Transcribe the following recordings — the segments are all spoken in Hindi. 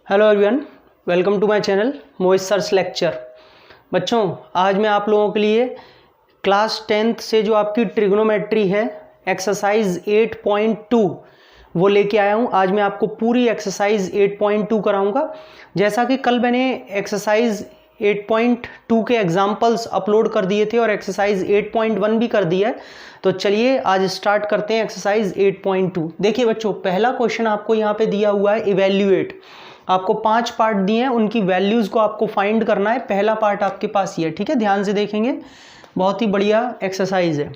Hello everyone, welcome to my channel Mohit sir's lecture. बच्चों, आज मैं आप लोगों के लिए क्लास 10th से जो आपकी ट्रिग्नोमेट्री है एक्सरसाइज 8.2 वो लेके आया हूँ। आज मैं आपको पूरी एक्सरसाइज 8.2 कराऊंगा। जैसा कि कल मैंने एक्सरसाइज 8.2 के एग्जाम्पल्स अपलोड कर दिए थे और एक्सरसाइज 8.1 भी कर दिया है, तो चलिए आज स्टार्ट करते हैं एक्सरसाइज 8.2। देखिए बच्चों, पहला क्वेश्चन आपको यहाँ पे दिया हुआ है इवेल्युएट। आपको 5 पार्ट दिए हैं, उनकी वैल्यूज को आपको फाइंड करना है। पहला पार्ट आपके पास ये है, ठीक है, ध्यान से देखेंगे। बहुत ही बढ़िया एक्सरसाइज है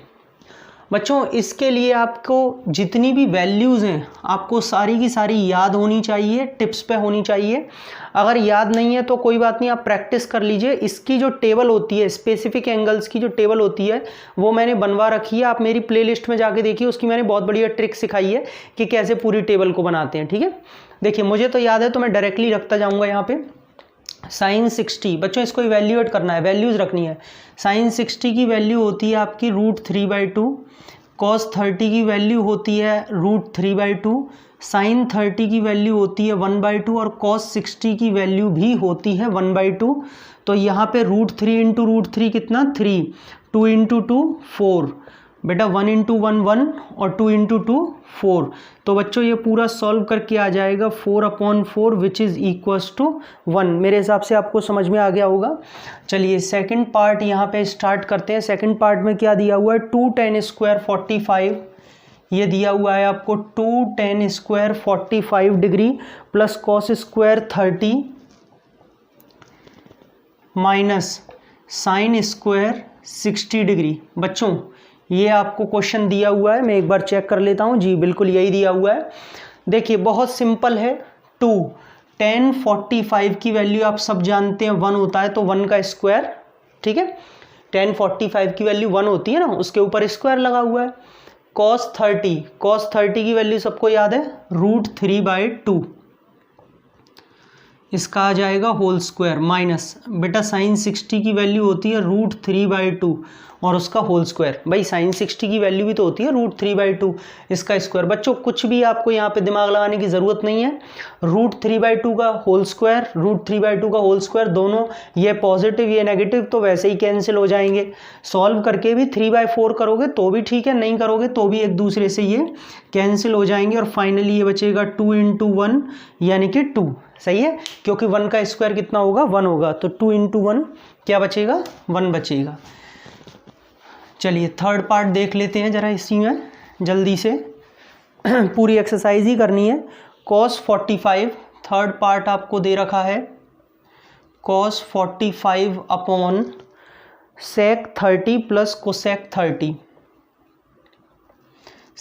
बच्चों। इसके लिए आपको जितनी भी वैल्यूज हैं आपको सारी की सारी याद होनी चाहिए, टिप्स पे होनी चाहिए। अगर याद नहीं है तो कोई बात नहीं, आप प्रैक्टिस कर लीजिए। इसकी जो टेबल होती है, स्पेसिफिक एंगल्स की जो टेबल होती है वो मैंने बनवा रखी है। आप मेरी प्लेलिस्ट में जाके देखिए, उसकी मैंने बहुत बढ़िया ट्रिक सिखाई है कि कैसे पूरी टेबल को बनाते हैं, ठीक है। देखिए, मुझे तो याद है तो मैं डायरेक्टली रखता जाऊंगा यहाँ पे। साइन 60 बच्चों, इसको इवेल्युएट करना है, वैल्यूज रखनी है। साइन 60 की वैल्यू होती है आपकी √3/2। कॉस 30 की वैल्यू होती है √3/2। साइन 30 की वैल्यू होती है 1/2 और कॉस 60 की वैल्यू भी होती है 1/2। तो यहाँ पे √3 इंटू √3 कितना 3, 2 इंटू 2 4, बेटा 1 इंटू 1 1 और 2 इंटू 2 4। तो बच्चों ये पूरा सॉल्व करके आ जाएगा 4/4 विच इज़ इक्वल्स टू 1। मेरे हिसाब से आपको समझ में आ गया होगा। चलिए सेकंड पार्ट यहाँ पे स्टार्ट करते हैं। सेकंड पार्ट में क्या दिया हुआ है, 2 tan स्क्वायर 45। ये दिया हुआ है आपको 2 tan square 45 degree plus cos square 30 minus sine square 60 degree. बच्चों ये आपको क्वेश्चन दिया हुआ है, मैं एक बार चेक कर लेता हूँ। जी बिल्कुल यही दिया हुआ है। देखिए बहुत सिंपल है। 2 tan 45 की वैल्यू आप सब जानते हैं 1 होता है, तो 1 का स्क्वायर, ठीक है। tan 45 की वैल्यू 1 होती है ना, उसके ऊपर स्क्वायर लगा हुआ है। cos 30 की वैल्यू सबको याद है √3/2, इसका आ जाएगा होल स्क्वायर माइनस बेटा साइन 60 की वैल्यू होती है √3/2 और उसका होल स्क्वायर। भाई साइन 60 की वैल्यू भी तो होती है √3/2, इसका स्क्वायर। बच्चों कुछ भी आपको यहाँ पे दिमाग लगाने की ज़रूरत नहीं है। √3/2 का होल स्क्वायर, √3/2 का होल स्क्वायर, दोनों ये पॉजिटिव ये नेगेटिव तो वैसे ही कैंसिल हो जाएंगे। सॉल्व करके भी 3/4 करोगे तो भी ठीक है, नहीं करोगे तो भी एक दूसरे से ये कैंसिल हो जाएंगे। और फाइनली ये बचेगा 2 इंटू 1 यानी कि 2, सही है, क्योंकि 1 का स्क्वायर कितना होगा 1 होगा, तो 2 इंटू 1 क्या बचेगा 1 बचेगा। चलिए थर्ड पार्ट देख लेते हैं जरा, इसी में जल्दी से पूरी एक्सरसाइज ही करनी है। cos 45 थर्ड पार्ट आपको दे रखा है, cos 45 upon sec 30 plus cosec 30,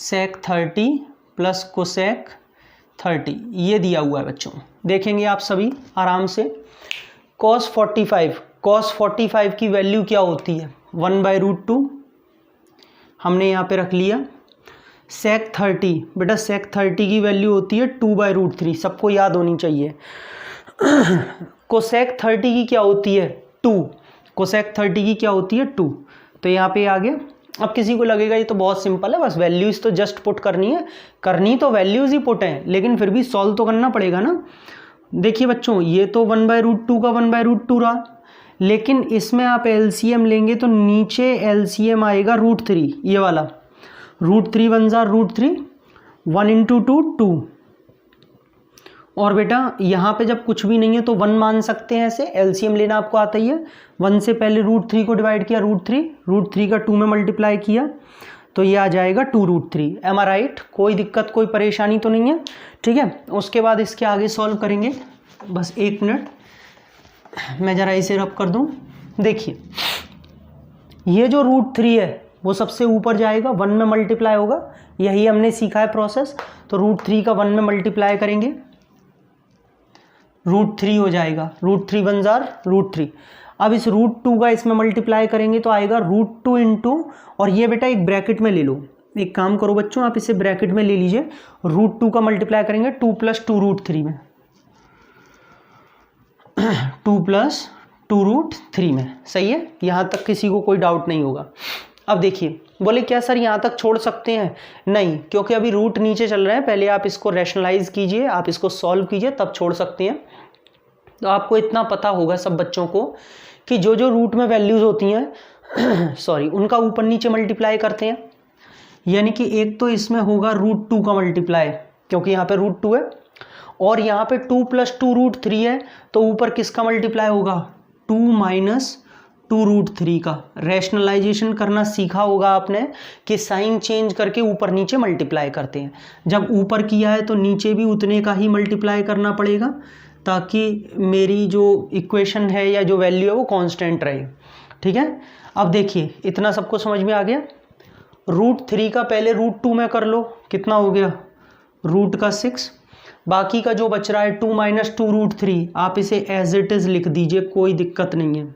sec 30 plus cosec 30 ये दिया हुआ है बच्चों। देखेंगे आप सभी आराम से। cos 45 की वैल्यू क्या होती है 1/√2, हमने यहाँ पे रख लिया। sec 30 बेटा sec 30 की वैल्यू होती है 2/√3, सबको याद होनी चाहिए। कोसेक 30 की क्या होती है 2, कोसेक 30 की क्या होती है 2, तो यहाँ पे आ गया। अब किसी को लगेगा ये तो बहुत सिंपल है, बस वैल्यूज तो जस्ट पुट करनी है, करनी तो वैल्यूज ही पुट है, लेकिन फिर भी सॉल्व तो करना पड़ेगा ना। देखिए बच्चों ये तो 1/√2 का 1/√2 रहा, लेकिन इसमें आप एलसीएम लेंगे तो नीचे एलसीएम आएगा √3, ये वाला √3 1 जार √3, 1 इंटू 2 2। और बेटा यहाँ पे जब कुछ भी नहीं है तो 1 मान सकते हैं, ऐसे एलसीएम लेना आपको आता ही है। 1 से पहले √3 को डिवाइड किया √3 का 2 में मल्टीप्लाई किया तो ये आ जाएगा 2√3। एम आई राइट? कोई दिक्कत कोई परेशानी तो नहीं है, ठीक है। उसके बाद इसके आगे सॉल्व करेंगे, बस 1 मिनट मैं ज़रा इसे रब कर दूं। देखिए ये जो √3 है वो सबसे ऊपर जाएगा, 1 में मल्टीप्लाई होगा, यही हमने सीखा है प्रोसेस। तो √3 का 1 में मल्टीप्लाई करेंगे, √3 हो जाएगा, √3 1 जार √3। अब इस √2 का इसमें मल्टीप्लाई करेंगे तो आएगा √2 इंटू, और ये बेटा एक ब्रैकेट में ले लो। एक काम करो बच्चों, आप इसे ब्रैकेट में ले लीजिए। √2 का मल्टीप्लाई करेंगे 2 + 2 √3 में, 2 + 2 √3 में, सही है। यहाँ तक किसी को कोई डाउट नहीं होगा। अब देखिए बोले क्या सर यहाँ तक छोड़ सकते हैं? नहीं, क्योंकि अभी रूट नीचे चल रहा है, पहले आप इसको रैशनलाइज कीजिए, आप इसको सॉल्व कीजिए, तब छोड़ सकते हैं। तो आपको इतना पता होगा सब बच्चों को कि जो जो रूट में वैल्यूज होती हैं सॉरी, उनका ऊपर नीचे मल्टीप्लाई करते हैं। यानी कि एक तो इसमें होगा √2 का मल्टीप्लाई, क्योंकि यहाँ पे √2 है, और यहाँ पे 2 + 2 √3 है, तो ऊपर किसका मल्टीप्लाई होगा? 2 - 2 √3 का। रैशनलाइजेशन करना सीखा होगा आपने कि साइन चेंज करके ऊपर नीचे मल्टीप्लाई करते हैं। जब ऊपर किया है तो नीचे भी उतने का ही मल्टीप्लाई करना पड़ेगा, ताकि मेरी जो इक्वेशन है या जो वैल्यू है वो कांस्टेंट रहे। ठीक है, अब देखिए इतना सबको समझ में आ गया। √3 का पहले √2 में कर लो, कितना हो गया? √6। बाकी का जो बच रहा है 2 - 2 √3, आप इसे एज इट इज़ लिख दीजिए, कोई दिक्कत नहीं है।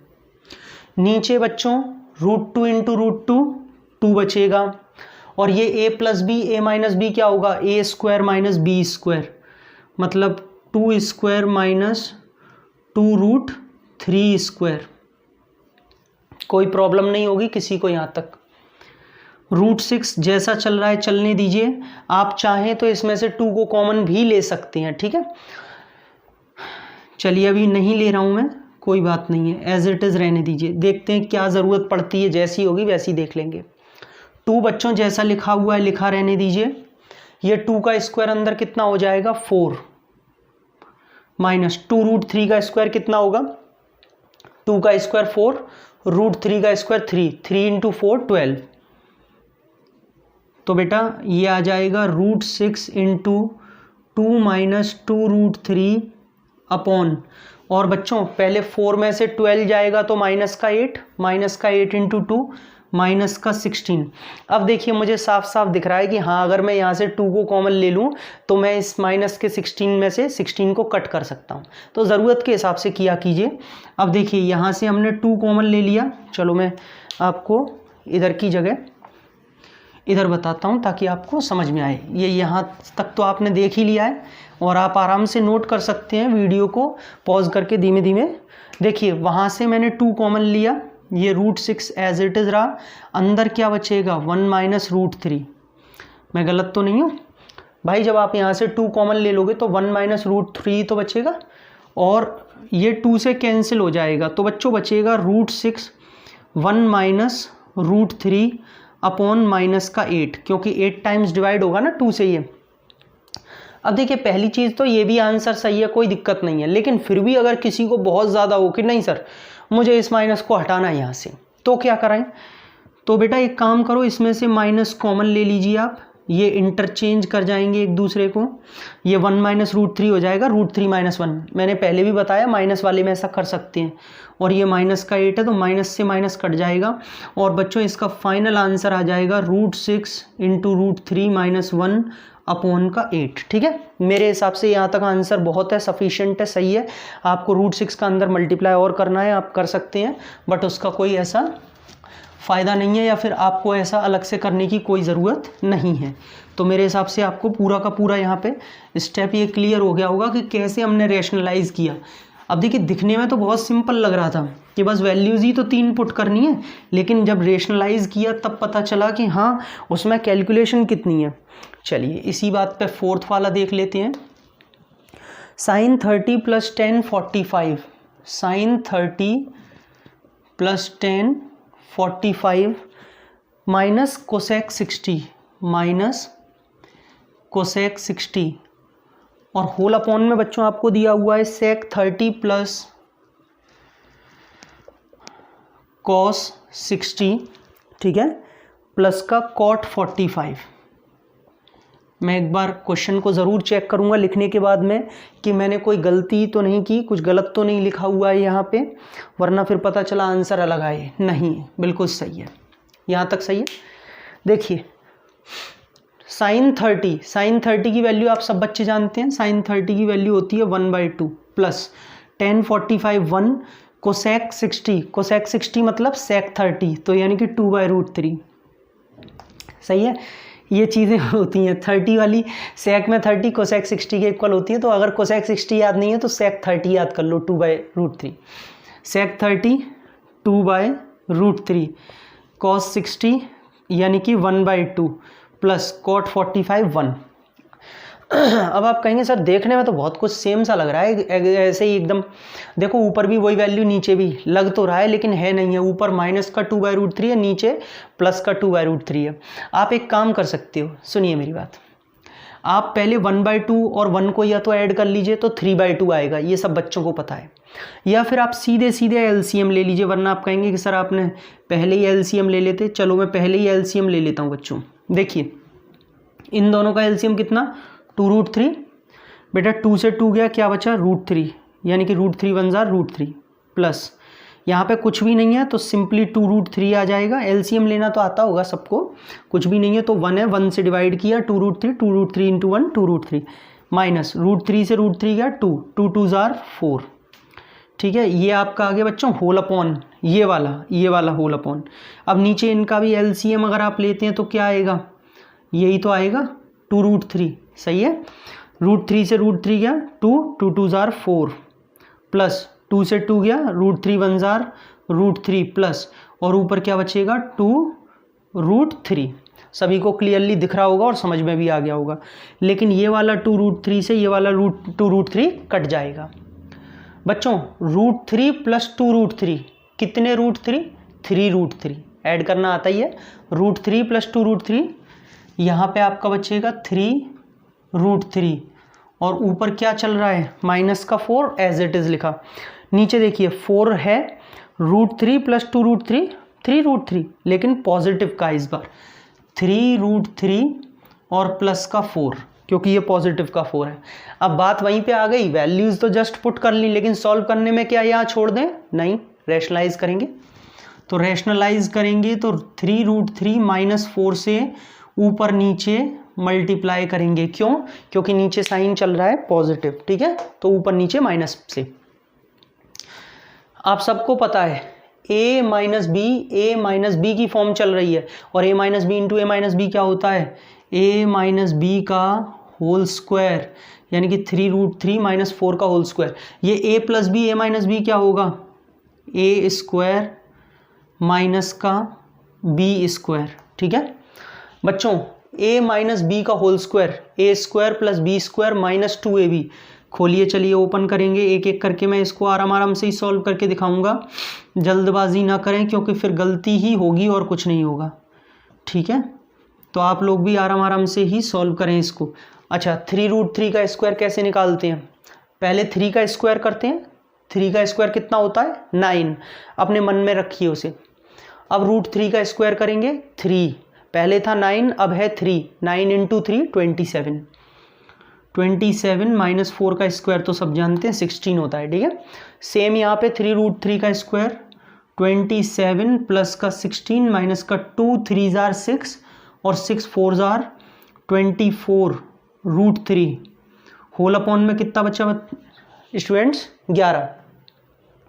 नीचे बच्चों √2 × √2 2 बचेगा, और ये a + b a - b क्या होगा? a² - b², मतलब 2² - 2 √3²। कोई प्रॉब्लम नहीं होगी किसी को यहाँ तक। √6 जैसा चल रहा है चलने दीजिए, आप चाहें तो इसमें से 2 को कॉमन भी ले सकते हैं। ठीक है, चलिए अभी नहीं ले रहा हूं मैं, कोई बात नहीं है, एज इट इज़ रहने दीजिए, देखते हैं क्या ज़रूरत पड़ती है, जैसी होगी वैसी देख लेंगे। 2 बच्चों जैसा लिखा हुआ है लिखा रहने दीजिए। ये 2 का स्क्वायर अंदर कितना हो जाएगा? 4 - 2 √3 का स्क्वायर कितना होगा? 2 का स्क्वायर 4, √3 का स्क्वायर 3, 3 × 4 12। तो बेटा ये आ जाएगा √6 × 2 - 2 √3 अपॉन, और बच्चों पहले 4 में से 12 जाएगा तो -8 -8 × 2 -16। अब देखिए मुझे साफ साफ दिख रहा है कि हाँ, अगर मैं यहाँ से 2 को कॉमन ले लूँ तो मैं इस -16 में से 16 को कट कर सकता हूँ। तो ज़रूरत के हिसाब से किया कीजिए। अब देखिए यहाँ से हमने 2 कॉमन ले लिया, चलो मैं आपको इधर की जगह इधर बताता हूँ ताकि आपको समझ में आए। ये यहाँ तक तो आपने देख ही लिया है, और आप आराम से नोट कर सकते हैं, वीडियो को पॉज करके धीमे धीमे देखिए। वहाँ से मैंने 2 कॉमन लिया, ये √6 एज इट इज़ रहा, अंदर क्या बचेगा? 1 - √3। मैं गलत तो नहीं हूँ भाई? जब आप यहाँ से 2 कॉमन ले लोगे तो 1 - √3 तो बचेगा, और ये 2 से कैंसिल हो जाएगा, तो बच्चों बचेगा √6 1 - √3 अपॉन -8, क्योंकि 8 टाइम्स डिवाइड होगा ना 2 से ये। अब देखिए पहली चीज़ तो ये भी आंसर सही है, कोई दिक्कत नहीं है, लेकिन फिर भी अगर किसी को बहुत ज़्यादा हो कि नहीं सर मुझे इस माइनस को हटाना है यहाँ से, तो क्या कराएं? तो बेटा एक काम करो, इसमें से माइनस कॉमन ले लीजिए आप, ये इंटरचेंज कर जाएंगे एक दूसरे को, ये 1 - √3 हो जाएगा, √3 - 1। मैंने पहले भी बताया माइनस वाले में ऐसा कर सकते हैं, और ये -8 है तो माइनस से माइनस कट जाएगा, और बच्चों इसका फाइनल आंसर आ जाएगा √6 × √3 - 1 अपॉन का 8। ठीक है, मेरे हिसाब से यहाँ तक आंसर बहुत है, सफिशिएंट है, सही है। आपको √6 का अंदर मल्टीप्लाई और करना है, आप कर सकते हैं, बट उसका कोई ऐसा फ़ायदा नहीं है, या फिर आपको ऐसा अलग से करने की कोई ज़रूरत नहीं है। तो मेरे हिसाब से आपको पूरा का पूरा यहाँ पे स्टेप ये क्लियर हो गया होगा कि कैसे हमने रैशनलाइज़ किया। अब देखिए दिखने में तो बहुत सिंपल लग रहा था कि बस वैल्यूज़ ही तो 3 पुट करनी है, लेकिन जब रैशनलाइज़ किया तब पता चला कि हाँ उसमें कैलकुलेशन कितनी है। चलिए इसी बात पे 4th वाला देख लेते हैं। sin 30 + 10 45, sin 30 + 10 45 minus cosec 60 minus cosec 60, और होल अपॉन में बच्चों आपको दिया हुआ है sec 30 + cos 60, ठीक है, प्लस का cot 45। मैं एक बार क्वेश्चन को ज़रूर चेक करूँगा लिखने के बाद में कि मैंने कोई गलती तो नहीं की, कुछ गलत तो नहीं लिखा हुआ है यहाँ पे, वरना फिर पता चला आंसर अलग आए। नहीं, बिल्कुल सही है, यहाँ तक सही है। देखिए sin 30 की वैल्यू आप सब बच्चे जानते हैं, sin 30 की वैल्यू होती है 1/2 प्लस 10 45 1 कोसेक 60 मतलब sec 30, तो यानी कि 2/√3। सही है, ये चीज़ें होती हैं। 30 वाली सेक में 30 कोसेक 60 के इक्वल होती है, तो अगर कोसेक 60 याद नहीं है तो सेक 30 याद कर लो, 2/√3। सेक 30 2/√3, cos 60 यानी कि 1/2 प्लस कॉट 45 1। अब आप कहेंगे सर देखने में तो बहुत कुछ सेम सा लग रहा है, ऐसे ही एकदम देखो ऊपर भी वही वैल्यू नीचे भी लग तो रहा है लेकिन है नहीं है, ऊपर माइनस का 2/√3 है, नीचे प्लस का 2/√3 है। आप एक काम कर सकते हो, सुनिए मेरी बात, आप पहले 1/2 और 1 को या तो ऐड कर लीजिए तो 3/2 आएगा, ये सब बच्चों को पता है, या फिर आप सीधे सीधे एलसीएम ले लीजिए, वरना आप कहेंगे कि सर आपने पहले ही एलसीएम ले लेते। चलो मैं पहले ही एलसीएम ले लेता हूँ बच्चों। देखिए इन दोनों का एलसीएम कितना 2√3, बेटा 2 से 2 गया, क्या बचा √3, यानी कि √3 1 जार √3 प्लस यहाँ पे कुछ भी नहीं है तो सिंपली 2√3 आ जाएगा। एलसीएम लेना तो आता होगा सबको, कुछ भी नहीं है तो 1 है, 1 से डिवाइड किया 2√3, 2√3 इंटू 1 2√3 माइनस √3 से √3 गया 2, 2 2 जार 4। ठीक है, ये आपका आ गया बच्चों होल अपॉन ये वाला होल अपॉन। अब नीचे इनका भी एलसीएम अगर आप लेते हैं तो क्या आएगा, यही तो आएगा 2√3, सही है। √3 से √3 गया 2, 2 2 जार 4 प्लस 2 से 2 गया √3 1 जार √3 प्लस और ऊपर क्या बचेगा 2√3। सभी को क्लियरली दिख रहा होगा और समझ में भी आ गया होगा। लेकिन ये वाला 2√3 से ये वाला 2√3 कट जाएगा बच्चों। √3 प्लस 2√3 कितने √3, 3√3 ऐड करना आता ही है। √3 प्लस 2√3 यहाँ पे आपका बचेगा 3√3 और ऊपर क्या चल रहा है माइनस का 4 एज इट इज लिखा। नीचे देखिए 4 है, √3 प्लस 2√3 3√3, लेकिन पॉजिटिव का इस बार 3√3 और प्लस का 4, क्योंकि ये पॉजिटिव का 4 है। अब बात वहीं पे आ गई, वैल्यूज तो जस्ट पुट कर ली, लेकिन सॉल्व करने में क्या यहाँ छोड़ दें, नहीं रैशनलाइज करेंगे। तो रैशनलाइज करेंगे तो 3√3 माइनस 4 से ऊपर नीचे मल्टीप्लाई करेंगे, क्यों, क्योंकि नीचे साइन चल रहा है पॉजिटिव, ठीक है, तो ऊपर नीचे माइनस से। आप सबको पता है a माइनस बी की फॉर्म चल रही है, और a minus B into A minus B क्या होता है, a माइनस बी का होल स्क्वायर, यानी कि 3√3 माइनस 4 का होल स्क्वायर। ये a plus B, A minus B क्या होगा, a स्क्वायर माइनस का b स्क्वायर। ठीक है बच्चों, a माइनस बी का whole square, A square plus B square minus 2ab। खोलिए, चलिए ओपन करेंगे एक एक करके, मैं इसको आराम से ही सॉल्व करके दिखाऊंगा, जल्दबाजी ना करें क्योंकि फिर गलती ही होगी और कुछ नहीं होगा। ठीक है, तो आप लोग भी आराम से ही सॉल्व करें इसको। अच्छा, 3√3 का स्क्वायर कैसे निकालते हैं, पहले 3 का स्क्वायर करते हैं। 3 का स्क्वायर कितना होता है 9, अपने मन में रखिए उसे। अब √3 का स्क्वायर करेंगे 3, पहले था 9 अब है 3, 9 इंटू 3 27, 27 माइनस 4 का स्क्वायर तो सब जानते हैं 16 होता है। ठीक है, सेम यहाँ पे 3√3 का स्क्वायर 27 प्लस का 16 माइनस का 2, 3 जार 6 और 6 4 जार 24 √3 होल अपॉन में कितना बचा स्टूडेंट्स 11,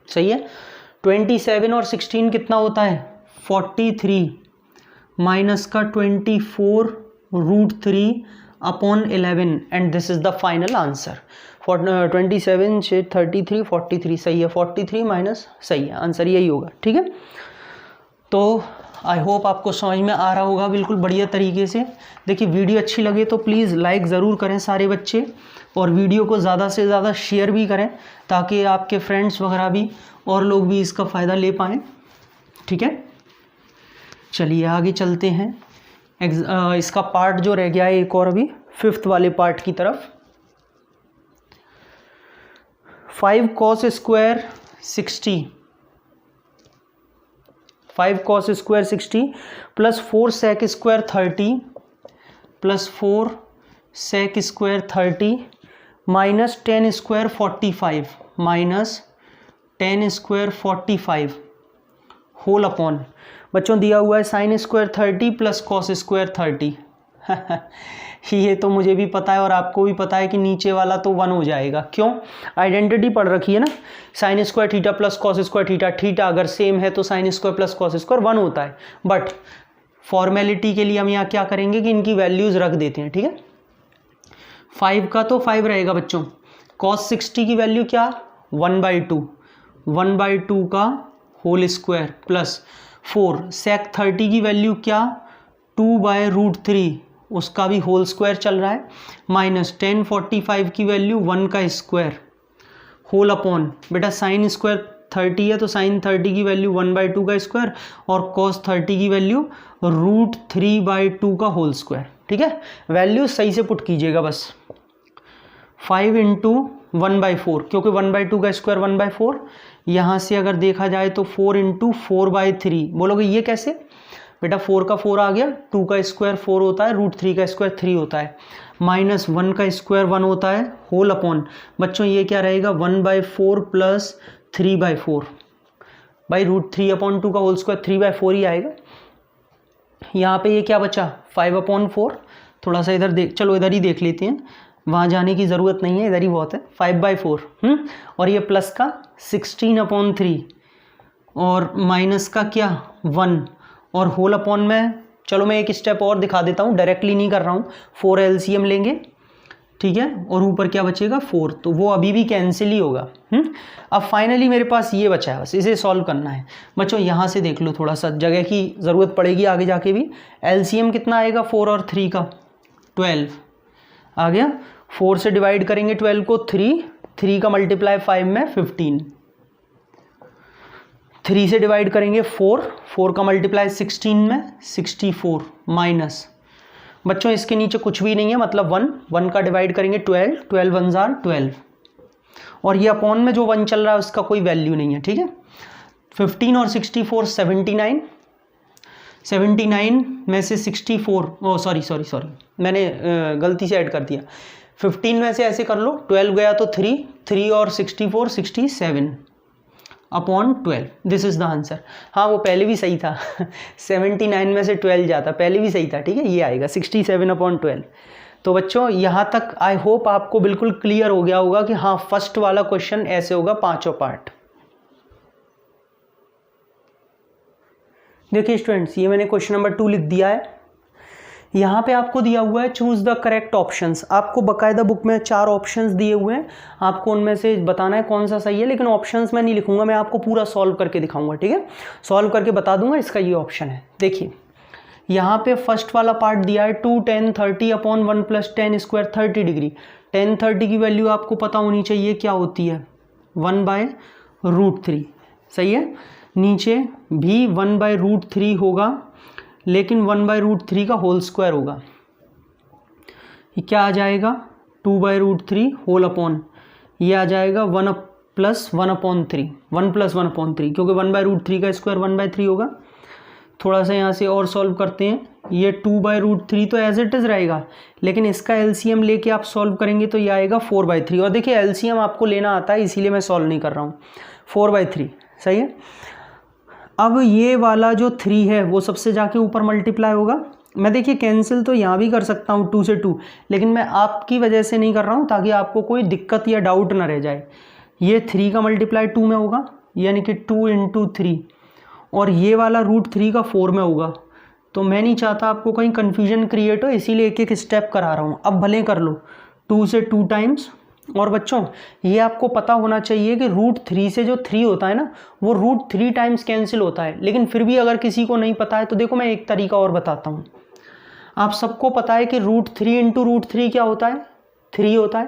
सही है। 27 और 16 कितना होता है 43 माइनस का 24 √3 upon 11 and this is the final answer. 27 से 33 43 सही है, 43 माइनस सही है, आंसर यही होगा। ठीक है, तो आई होप आपको समझ में आ रहा होगा बिल्कुल बढ़िया तरीके से। देखिए वीडियो अच्छी लगे तो प्लीज़ लाइक ज़रूर करें सारे बच्चे, और वीडियो को ज़्यादा से ज़्यादा शेयर भी करें ताकि आपके फ्रेंड्स वगैरह भी और लोग भी इसका फ़ायदा ले पाएँ। ठीक है, चलिए आगे चलते हैं। इसका पार्ट जो रह गया है एक और अभी 5th वाले पार्ट की तरफ। 5 cos square 60, 5 cos square 60 plus 4 sec square 30 plus 4 sec square 30 minus 10 square 45 minus 10 square 45 whole upon, बच्चों दिया हुआ है sine square 30 plus cos square 30। ये तो मुझे भी पता है और आपको भी पता है कि नीचे वाला तो 1 हो जाएगा, क्यों, आइडेंटिटी पढ़ रखी है ना, sine square theta plus cos square theta, theta अगर सेम है तो sine square plus cos square 1 होता है। बट फॉर्मेलिटी के लिए हम यहाँ क्या करेंगे कि इनकी वैल्यूज रख देते हैं। ठीक है, 5 का तो 5 रहेगा बच्चों, कॉस 60 की वैल्यू क्या 1/2 का होल स्क्वायर प्लस 4 sec 30 की वैल्यू क्या 2/√3 उसका भी होल स्क्वायर चल रहा है, माइनस 1045 की वैल्यू 1 का स्क्वायर होल अपॉन, बेटा साइन स्क्वायर 30 है तो साइन 30 की वैल्यू 1/2 का स्क्वायर और कॉस 30 की वैल्यू √3/2 का होल स्क्वायर। ठीक है, वैल्यू सही से पुट कीजिएगा बस। 5 × 1/4 क्योंकि 1/2 का स्क्वायर 1/4, यहाँ से अगर देखा जाए तो 4 × 4/3। बोलोगे ये कैसे? बेटा 4 का 4 आ गया, 2 का स्क्वायर 4 होता है, √3 का स्क्वायर 3 होता है, माइनस 1 का स्क्वायर 1 होता है, होल अपॉन बच्चों ये क्या रहेगा 1/4 प्लस 3/4 बाई √3/2 का होल स्क्वायर 3/4 ही आएगा। यहाँ पे ये क्या बचा 5/4, थोड़ा सा इधर देख, चलो इधर ही देख लेते हैं, वहाँ जाने की ज़रूरत नहीं है, इधर ही बहुत है। 5/4 और ये प्लस का 16/3 और माइनस का क्या 1 और होल अपॉन में, चलो मैं एक स्टेप और दिखा देता हूँ, डायरेक्टली नहीं कर रहा हूँ। 4 LCM लेंगे, ठीक है, और ऊपर क्या बचेगा 4, तो वो अभी भी कैंसिल ही होगा। अब फाइनली मेरे पास ये बचा है, बस इसे सॉल्व करना है। बच्चों यहाँ से देख लो, थोड़ा सा जगह की ज़रूरत पड़ेगी आगे जाके भी। LCM कितना आएगा 4 और 3 का 12 आ गया, 4 से डिवाइड करेंगे 12 को 3 का मल्टीप्लाई 5 में 15, 3 से डिवाइड करेंगे 4 का मल्टीप्लाई 16 में 64, माइनस बच्चों इसके नीचे कुछ भी नहीं है, मतलब 1 का डिवाइड करेंगे 12 1 जार 12 और ये अपॉन में जो 1 चल रहा है उसका कोई वैल्यू नहीं है। ठीक है, 15 और 64 79 में से 64 सॉरी मैंने गलती से ऐड कर दिया। 15 में से ऐसे कर लो, 12 गया तो 3 और 64 67 upon 12, this is the answer. हाँ वो पहले भी सही था 79 में से 12 जाता, पहले भी सही था। ठीक है, ये आएगा 67/12। तो बच्चों यहाँ तक आई होप आपको बिल्कुल क्लियर हो गया होगा कि हाँ फर्स्ट वाला क्वेश्चन ऐसे होगा, पांचों पार्ट। देखिए स्टूडेंट्स, ये मैंने क्वेश्चन नंबर 2 लिख दिया है। यहाँ पे आपको दिया हुआ है चूज द करेक्ट ऑप्शंस। आपको बकायदा बुक में 4 ऑप्शंस दिए हुए हैं, आपको उनमें से बताना है कौन सा सही है, लेकिन ऑप्शंस मैं नहीं लिखूंगा, मैं आपको पूरा सॉल्व करके दिखाऊंगा। ठीक है, सॉल्व करके बता दूंगा इसका ये ऑप्शन है। देखिए यहाँ पे फर्स्ट वाला पार्ट दिया है 2 10 30/1 + 10 स्क्वायर 30 डिग्री। 10 30 की वैल्यू आपको पता होनी चाहिए क्या होती है 1/√3, सही है। नीचे भी 1/√3 होगा, लेकिन 1/√3 का होल स्क्वायर होगा। ये क्या आ जाएगा 2/√3 होल अपॉन, ये आ जाएगा 1 + 1/3 1 + 1/3 क्योंकि 1/√3 का स्क्वायर 1/3 होगा। थोड़ा सा यहाँ से और सॉल्व करते हैं, ये 2/√3 तो एज इट इज़ रहेगा, लेकिन इसका LCM लेके आप सॉल्व करेंगे तो ये आएगा 4/3। और देखिए LCM आपको लेना आता है, इसीलिए मैं सॉल्व नहीं कर रहा हूँ। 4/3 सही है। अब ये वाला जो 3 है वो सबसे जाके ऊपर मल्टीप्लाई होगा। मैं देखिए कैंसिल तो यहाँ भी कर सकता हूँ 2 से 2, लेकिन मैं आपकी वजह से नहीं कर रहा हूँ ताकि आपको कोई दिक्कत या डाउट ना रह जाए। ये 3 का मल्टीप्लाई 2 में होगा, यानी कि 2 × 3, और ये वाला √3 का 4 में होगा। तो मैं नहीं चाहता आपको कहीं कन्फ्यूजन क्रिएट हो, इसीलिए एक एक स्टेप करा रहा हूँ। अब भले कर लो 2 से 2 टाइम्स। और बच्चों ये आपको पता होना चाहिए कि √3 से जो 3 होता है ना, वो √3 टाइम्स कैंसिल होता है। लेकिन फिर भी अगर किसी को नहीं पता है तो देखो मैं एक तरीका और बताता हूँ। आप सबको पता है कि √3 × √3 क्या होता है 3 होता है,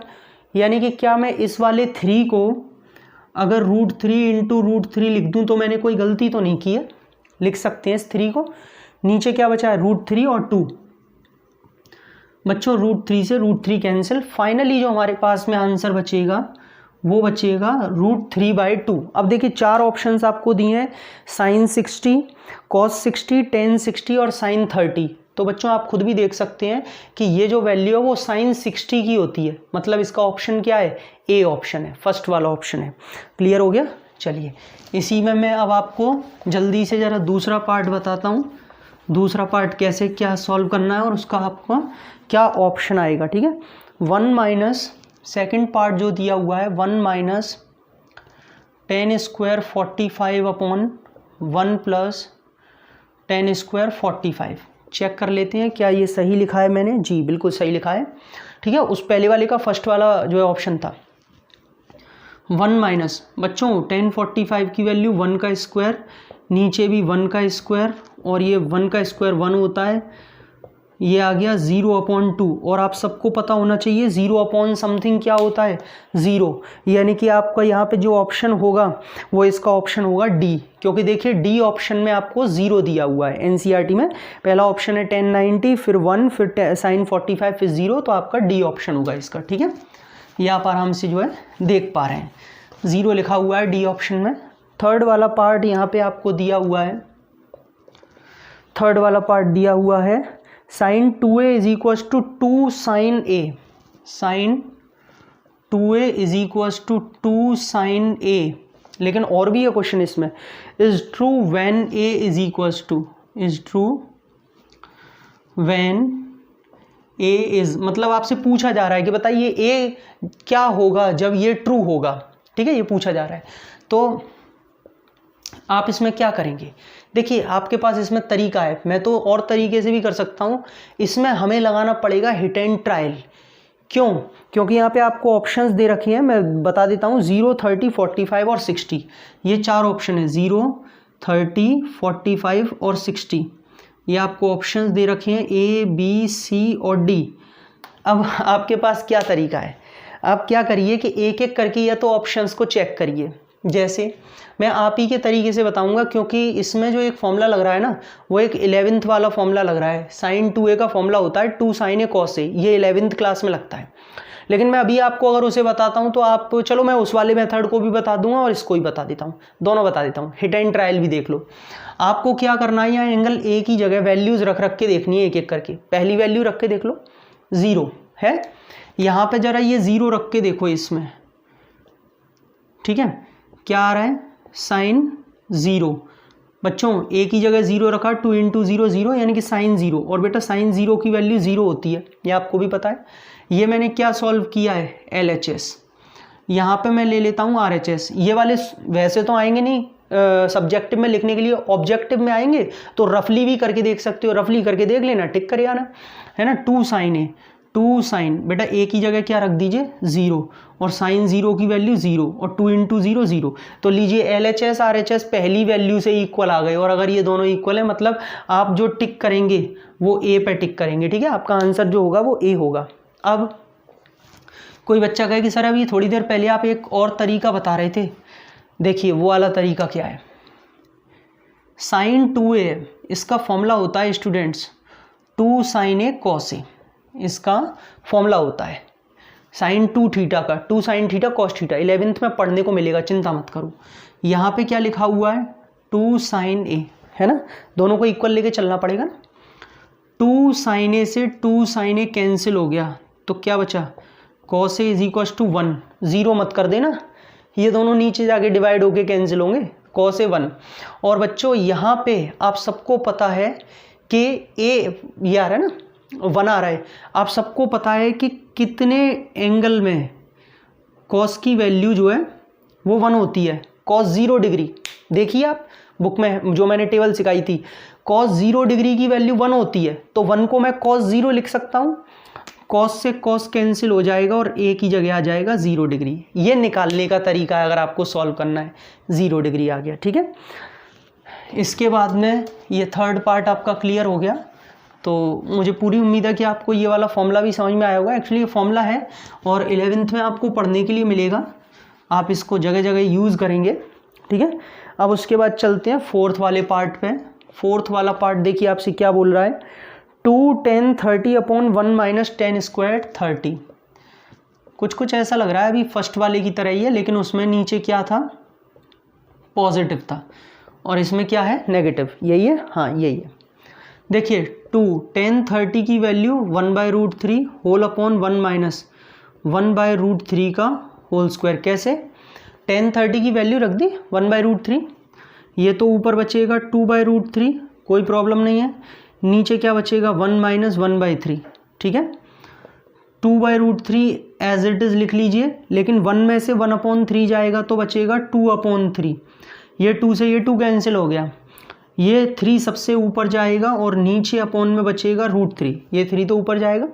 यानी कि क्या मैं इस वाले 3 को अगर √3 × √3 लिख दूं तो मैंने कोई गलती तो नहीं की है, लिख सकते हैं इस 3 को। नीचे क्या बचा है √3 और 2। बच्चों √3 से √3 कैंसिल, फाइनली जो हमारे पास में आंसर बचेगा वो बचेगा √3/2। अब देखिए 4 ऑप्शंस आपको दिए हैं, sin 60, cos 60, tan 60 और sin 30। तो बच्चों आप खुद भी देख सकते हैं कि ये जो वैल्यू है वो sin 60 की होती है, मतलब इसका ऑप्शन क्या है ए ऑप्शन है, फर्स्ट वाला ऑप्शन है। क्लियर हो गया। चलिए इसी में मैं अब आपको जल्दी से ज़रा दूसरा पार्ट बताता हूँ, दूसरा पार्ट कैसे क्या सॉल्व करना है और उसका आपको क्या ऑप्शन आएगा। ठीक है, 1 - सेकेंड पार्ट जो दिया हुआ है 1 - tan square 45/1 + tan square 45। Check कर लेते हैं क्या ये सही लिखा है मैंने। जी बिल्कुल सही लिखा है। ठीक है, उस पहले वाले का फर्स्ट वाला जो है ऑप्शन था 1 - बच्चों tan 45 की वैल्यू 1 का स्क्वायर, नीचे भी 1 का स्क्वायर, और ये 1 का स्क्वायर 1 होता है, ये आ गया 0/2 और आप सबको पता होना चाहिए 0 समथिंग क्या होता है 0, यानी कि आपका यहाँ पे जो ऑप्शन होगा वो इसका ऑप्शन होगा डी, क्योंकि देखिए डी ऑप्शन में आपको 0 दिया हुआ है एनसीईआरटी में। पहला ऑप्शन है 1090, फिर 1, फिर sin 45, फिर 0, तो आपका डी ऑप्शन होगा इसका। ठीक है, ये आप आराम से जो है देख पा रहे हैं, 0 लिखा हुआ है डी ऑप्शन में। थर्ड वाला पार्ट यहाँ पे आपको दिया हुआ है, थर्ड वाला पार्ट दिया हुआ है sin 2a is equal to 2 sin a, sin 2a is equal to 2 sin a। लेकिन और भी है क्वेश्चन इसमें, is true when a is equal to, is true when a is, मतलब आपसे पूछा जा रहा है कि बताइए a क्या होगा जब ये ट्रू होगा। ठीक है, ये पूछा जा रहा है, तो आप इसमें क्या करेंगे। देखिए आपके पास इसमें तरीका है, मैं तो और तरीके से भी कर सकता हूँ, इसमें हमें लगाना पड़ेगा हिट एंड ट्रायल। क्यों? क्योंकि यहाँ पे आपको ऑप्शंस दे रखी हैं, मैं बता देता हूँ 0, 30, 45 और 60, ये 4 ऑप्शन है, 0, 30, 45 और 60, ये आपको ऑप्शंस दे रखे हैं A, B, C और D। अब आपके पास क्या तरीका है, आप क्या करिए कि एक एक करके या तो ऑप्शंस को चेक करिए। जैसे मैं आप ही के तरीके से बताऊंगा, क्योंकि इसमें जो एक फॉर्मूला लग रहा है ना, वो एक 11th वाला फॉर्मूला लग रहा है। sin 2a का फॉर्मूला होता है 2 sin a cos a, ये 11th क्लास में लगता है। लेकिन मैं अभी आपको अगर उसे बताता हूं तो आप, चलो मैं उस वाले मेथड को भी बता दूंगा और इसको भी बता देता हूं, दोनों बता देता हूं, हिट एंड ट्रायल भी देख लो। आपको क्या करना है, यहाँ एंगल ए की जगह वैल्यूज रख रख के देखनी है एक एक करके। पहली वैल्यू रख के देख लो, 0 है, यहाँ पे जरा ये 0 रख के देखो इसमें। ठीक है, क्या आ रहा है, sin 0। बच्चों ए की जगह 0 रखा, 2 × 0 0, यानी कि sin 0, और बेटा sin 0 की वैल्यू 0 होती है, ये आपको भी पता है। ये मैंने क्या सॉल्व किया है, LHS, यहाँ पे मैं ले लेता हूँ RHS। ये वाले वैसे तो आएंगे नहीं सब्जेक्टिव में लिखने के लिए, ऑब्जेक्टिव में आएंगे तो रफली भी करके देख सकते हो, रफली करके देख लेना, टिक कर आना है ना। 2 sin a, 2 sin, बेटा ए की जगह क्या रख दीजिए 0, और sin 0 की वैल्यू 0, और 2 × 0 0, तो लीजिए LHS RHS पहली वैल्यू से इक्वल आ गए। और अगर ये दोनों इक्वल है मतलब आप जो टिक करेंगे वो ए पे टिक करेंगे। ठीक है, आपका आंसर जो होगा वो ए होगा। अब कोई बच्चा कहे कि सर अभी थोड़ी देर पहले आप एक और तरीका बता रहे थे, देखिए वो वाला तरीका क्या है। sin 2a इसका फॉर्मूला होता है students 2 sin a cos a, इसका फॉर्मूला होता है sin 2 थीटा का, 2 sin theta cos theta, 11th में पढ़ने को मिलेगा, चिंता मत करो। यहाँ पे क्या लिखा हुआ है 2 sin a, है ना, दोनों को इक्वल लेके चलना पड़ेगा ना। 2 sin a से 2 sin a कैंसिल हो गया, तो क्या बचा cos a is equal to 1, 0 मत कर देना, ये दोनों नीचे जाके डिवाइड होके कैंसिल होंगे, cos a 1। और बच्चों यहाँ पे आप सबको पता है कि a ये आ रहा है ना, 1 आ रहा है, आप सबको पता है कि कितने एंगल में cos की वैल्यू जो है वो 1 होती है, cos 0 डिग्री। देखिए आप बुक में जो मैंने टेबल सिखाई थी, cos 0 डिग्री की वैल्यू 1 होती है, तो 1 को मैं cos 0 लिख सकता हूँ, cos से cos कैंसिल हो जाएगा और a की जगह आ जाएगा 0 डिग्री। ये निकालने का तरीका है अगर आपको सॉल्व करना है, 0 डिग्री आ गया। ठीक है, इसके बाद में ये थर्ड पार्ट आपका क्लियर हो गया, तो मुझे पूरी उम्मीद है कि आपको ये वाला फॉर्मूला भी समझ में आया होगा। एक्चुअली ये फॉर्मूला है और 11th में आपको पढ़ने के लिए मिलेगा, आप इसको जगह जगह यूज़ करेंगे। ठीक है, अब उसके बाद चलते हैं फोर्थ वाले पार्ट पे। फोर्थ वाला पार्ट देखिए आपसे क्या बोल रहा है, 2 10 30/1 - 10 स्क्वायर 30। कुछ ऐसा लग रहा है अभी फर्स्ट वाले की तरह ही है, लेकिन उसमें नीचे क्या था, पॉजिटिव था, और इसमें क्या है, नेगेटिव। यही है, हाँ यही है। देखिए 2 10 30 की वैल्यू 1/√3 होल अपॉन 1 माइनस 1/√3 का होल स्क्वायर। कैसे, 10 30 की वैल्यू रख दी 1/√3, ये तो ऊपर बचेगा 2/√3, कोई प्रॉब्लम नहीं है। नीचे क्या बचेगा 1 माइनस 1/3। ठीक है, 2/√3 एज इट इज़ लिख लीजिए, लेकिन 1 में से 1/3 जाएगा तो बचेगा 2/3। ये 2 से ये 2 कैंसिल हो गया, ये 3 सबसे ऊपर जाएगा और नीचे अपॉन में बचेगा √3, ये 3 तो ऊपर जाएगा।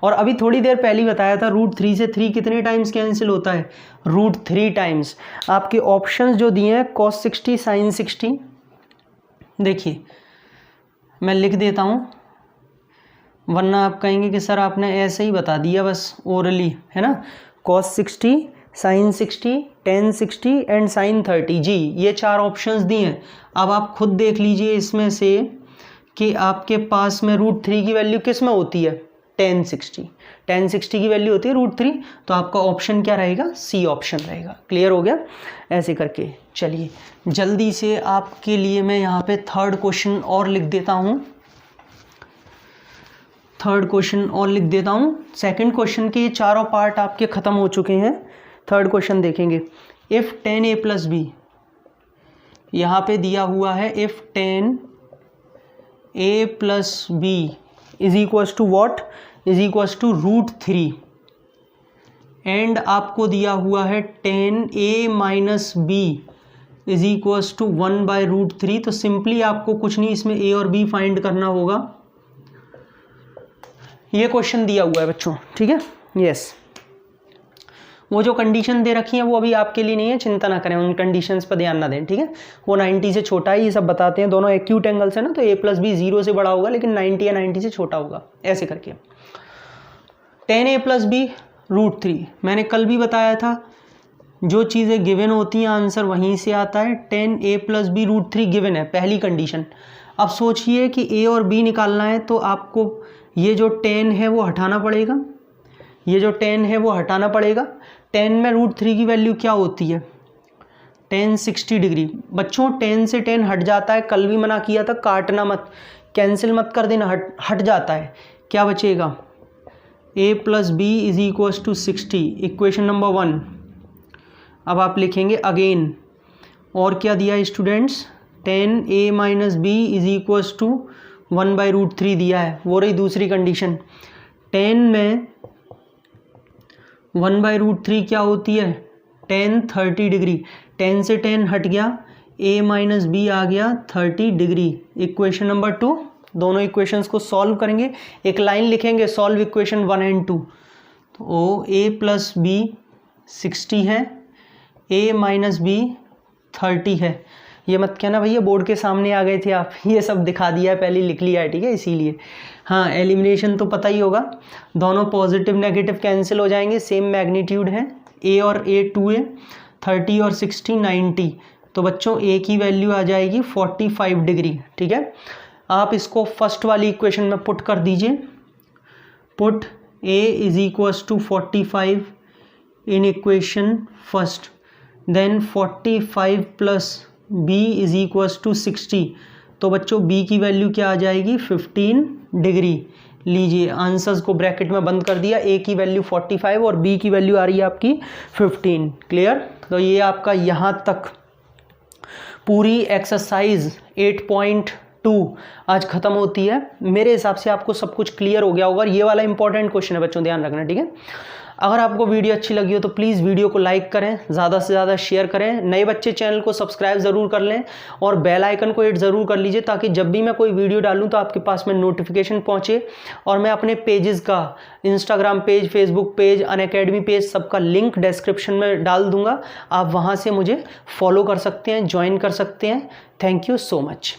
और अभी थोड़ी देर पहले ही बताया था √3 से 3 कितने टाइम्स कैंसिल होता है, √3 टाइम्स। आपके ऑप्शंस जो दिए हैं cos 60 sin 60, देखिए मैं लिख देता हूँ वरना आप कहेंगे कि सर आपने ऐसे ही बता दिया बस ओरली, है ना। cos 60, sin 60, tan 60 and sin 30, जी ये 4 ऑप्शंस दिए हैं। अब आप खुद देख लीजिए इसमें से कि आपके पास में √3 की वैल्यू किस में होती है, tan 60 की वैल्यू होती है √3, तो आपका ऑप्शन क्या रहेगा, सी ऑप्शन रहेगा। क्लियर हो गया। ऐसे करके चलिए जल्दी से आपके लिए मैं यहाँ पे थर्ड क्वेश्चन और लिख देता हूँ, सेकंड क्वेश्चन के ये चारों पार्ट आपके ख़त्म हो चुके हैं। थर्ड क्वेश्चन देखेंगे। इफ़ 10a + b, यहाँ पे दिया हुआ है if 10a + b is equals to what, is equals to √3, and आपको दिया हुआ है 10a - b is equals to 1/√3। तो सिंपली आपको कुछ नहीं, इसमें a और b फाइंड करना होगा। ये क्वेश्चन दिया हुआ है बच्चों, ठीक है। यस, वो जो कंडीशन दे रखी है वो अभी आपके लिए नहीं है, चिंता ना करें, उन कंडीशंस पर ध्यान ना दें, ठीक है। वो 90 से छोटा है, ये सब बताते हैं, दोनों एक्यूट एंगल्स है ना, तो a + b 0 से बड़ा होगा लेकिन 90 या 90 से छोटा होगा, ऐसे करके। 10a + b √3, मैंने कल भी बताया था जो चीज़ें गिवन होती हैं आंसर वहीं से आता है। 10a + b √3 गिवन है, पहली कंडीशन। अब सोचिए कि a और b निकालना है, तो आपको ये जो 10 है वो हटाना पड़ेगा, 10 में √3 की वैल्यू क्या होती है, tan 60 डिग्री। बच्चों 10 से 10 हट जाता है, कल भी मना किया था, काटना मत, कैंसिल मत कर देना, हट जाता है। क्या बचेगा, a + b is equals to 60, equation number 1। अब आप लिखेंगे अगेन, और क्या दिया है students, 10a - b is equals to 1/√3 दिया है, वो रही दूसरी कंडीशन। 10 में 1/√3 क्या होती है, tan 30 डिग्री, 10 से 10 हट गया, a - b आ गया 30 डिग्री। इक्वेशन नंबर 2, दोनों इक्वेशंस को सॉल्व करेंगे, एक लाइन लिखेंगे, सॉल्व इक्वेशन 1 एंड 2। तो a + b 60 है, a - b 30 है। ये मत कहना भैया बोर्ड के सामने आ गए थे आप, ये सब दिखा दिया है, पहले लिख लिया है, ठीक है, इसीलिए। हाँ, एलिमिनेशन तो पता ही होगा, दोनों पॉजिटिव नेगेटिव कैंसिल हो जाएंगे, सेम मैग्नीट्यूड है, a और a 2a, 30 और 60 90, तो बच्चों a की वैल्यू आ जाएगी 45 डिग्री, ठीक है। आप इसको फर्स्ट वाली इक्वेशन में पुट कर दीजिए, put a is equals to 45 in equation first, then 45 + b is equals to 60, तो बच्चों b की वैल्यू क्या आ जाएगी, 15 डिग्री। लीजिए आंसर्स को ब्रैकेट में बंद कर दिया, a की वैल्यू 45 और b की वैल्यू आ रही है आपकी 15। क्लियर। तो ये आपका यहाँ तक पूरी एक्सरसाइज 8.2 आज खत्म होती है। मेरे हिसाब से आपको सब कुछ क्लियर हो गया होगा। ये वाला इंपॉर्टेंट क्वेश्चन है बच्चों, ध्यान रखना, ठीक है। अगर आपको वीडियो अच्छी लगी हो तो प्लीज़ वीडियो को लाइक करें, ज़्यादा से ज़्यादा शेयर करें, नए बच्चे चैनल को सब्सक्राइब ज़रूर कर लें और बेल आइकन को हिट ज़रूर कर लीजिए, ताकि जब भी मैं कोई वीडियो डालूं तो आपके पास में नोटिफिकेशन पहुंचे। और मैं अपने पेजेस का, Instagram page, Facebook page, Unacademy page, सबका लिंक डिस्क्रिप्शन में डाल दूंगा, आप वहाँ से मुझे फॉलो कर सकते हैं, ज्वाइन कर सकते हैं। Thank you so much.